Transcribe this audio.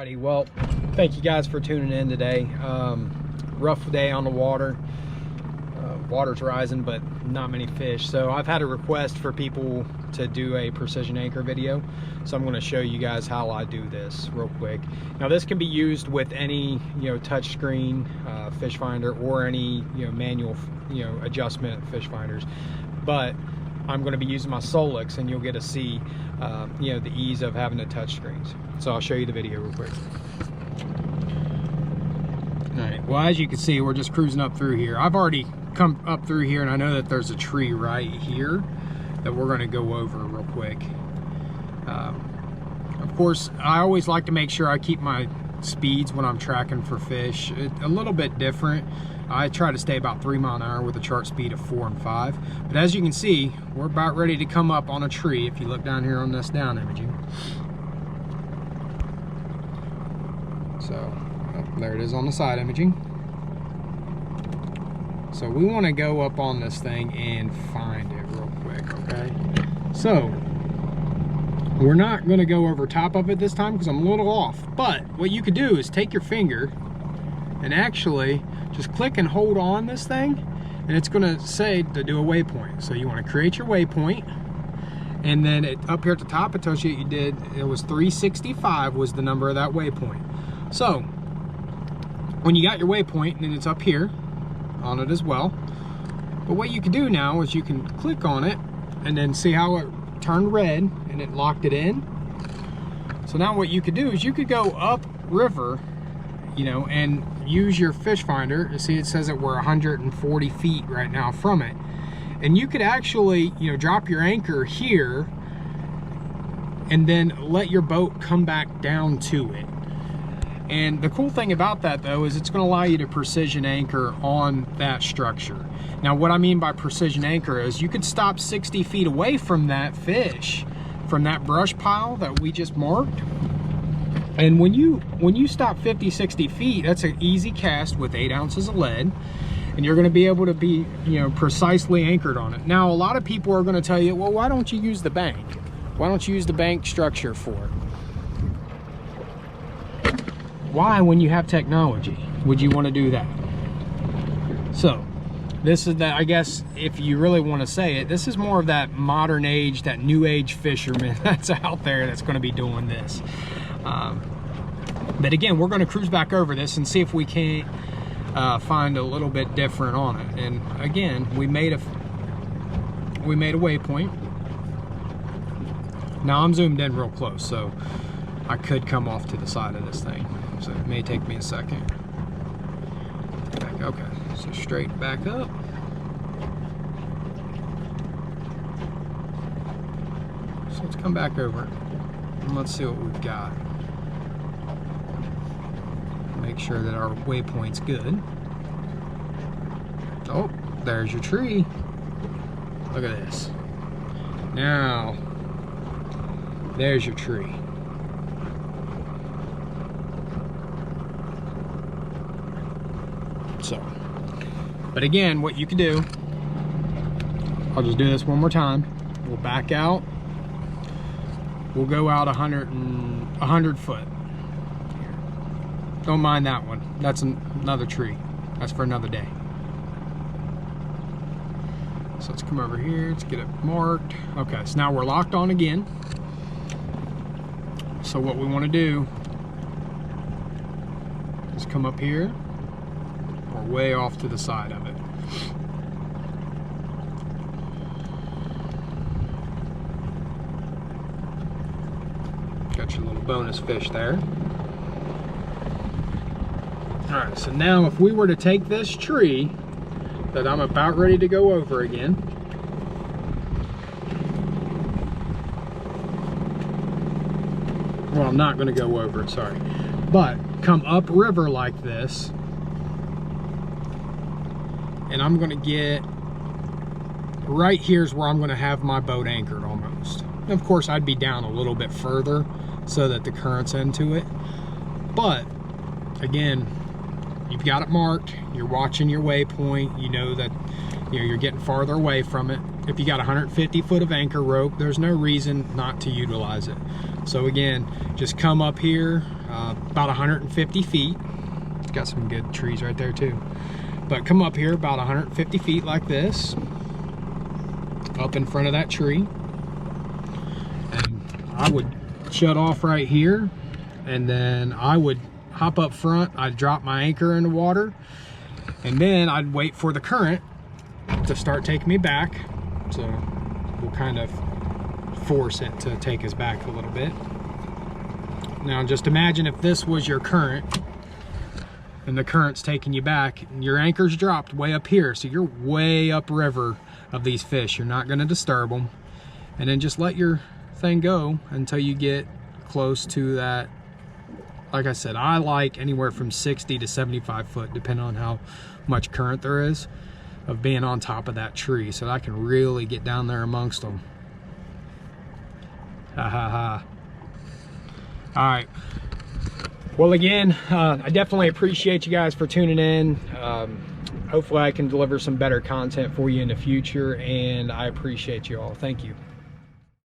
Alrighty, well, thank you guys for tuning in today. Rough day on the water. Water's rising, but not many fish. So I've had a request for people to do a precision anchor video. So I'm going to show you guys how I do this real quick. Now this can be used with any, touch screen fish finder or any, manual, adjustment fish finders. But I'm going to be using my Solix, and you'll get to see, the ease of having the touch screens. So I'll show you the video real quick. All right, well, as you can see, we're just cruising up through here. I've already come up through here, and I know that there's a tree right here that we're going to go over real quick. Of course, I always like to make sure I keep my speeds when I'm tracking for fish a little bit different. I try to stay about 3 miles an hour with a chart speed of 4 and 5. But as you can see, we're about ready to come up on a tree. If you look down here on this down imaging. So, there it is on the side imaging. So we want to go up on this thing and find it real quick, okay? So, we're not going to go over top of it this time because I'm a little off. But what you could do is take your finger and actually just click and hold on this thing, and it's going to say to do a waypoint. So you want to create your waypoint, and then up here at the top it tells you you did, it was 365 was the number of that waypoint. So when you got your waypoint, and it's up here on it as well. But what you can do now is you can click on it and then see how it turned red and it locked it in. So now what you could do is you could go up river, and use your fish finder. You see it says that we're 140 feet right now from it. And you could actually, drop your anchor here and then let your boat come back down to it. And the cool thing about that, though, is it's going to allow you to precision anchor on that structure. Now, what I mean by precision anchor is you could stop 60 feet away from that fish, from that brush pile that we just marked. And when you stop 50, 60 feet, that's an easy cast with 8 ounces of lead. And you're going to be able to be, precisely anchored on it. Now, a lot of people are going to tell you, well, why don't you use the bank? Why don't you use the bank structure for it? Why, when you have technology, would you want to do that? So, this is that, I guess, if you really want to say it, this is more of that modern age, that new age fisherman that's out there that's going to be doing this. But again, we're going to cruise back over this and see if we can't find a little bit different on it. And again, we made a waypoint. Now I'm zoomed in real close, so I could come off to the side of this thing. So it may take me a second. Okay, so straight back up. So let's come back over and let's see what we've got. Make sure that our waypoint's good. Oh, there's your tree. Look at this. Now, there's your tree. So, but again, what you can do, I'll just do this one more time. We'll back out. We'll go out 100 foot. Don't mind that one. That's another tree. That's for another day. So let's come over here. Let's get it marked. Okay, so now we're locked on again. So what we want to do is come up here. We're way off to the side of it. Got your little bonus fish there. Alright, so now if we were to take this tree that I'm about ready to go over again, well, I'm not going to go over it, sorry, but come up river like this, and I'm going to get right here's where I'm going to have my boat anchored almost. And of course, I'd be down a little bit further so that the current's into it, but again, you've got it marked, you're watching your waypoint, you know that you're getting farther away from it. If you got 150 foot of anchor rope, there's no reason not to utilize it. So again, just come up here about 150 feet. Got some good trees right there too. But come up here about 150 feet like this, up in front of that tree. And I would shut off right here, and then I would hop up front, I'd drop my anchor in the water, and then I'd wait for the current to start taking me back. So we'll kind of force it to take us back a little bit. Now just imagine if this was your current and the current's taking you back, and your anchor's dropped way up here, so you're way upriver of these fish. You're not going to disturb them, and then just let your thing go until you get close to that. Like I said, I like anywhere from 60 to 75 foot, depending on how much current there is, of being on top of that tree, so that I can really get down there amongst them. Ha ha ha. All right. Well, again, I definitely appreciate you guys for tuning in. Hopefully I can deliver some better content for you in the future, and I appreciate you all. Thank you.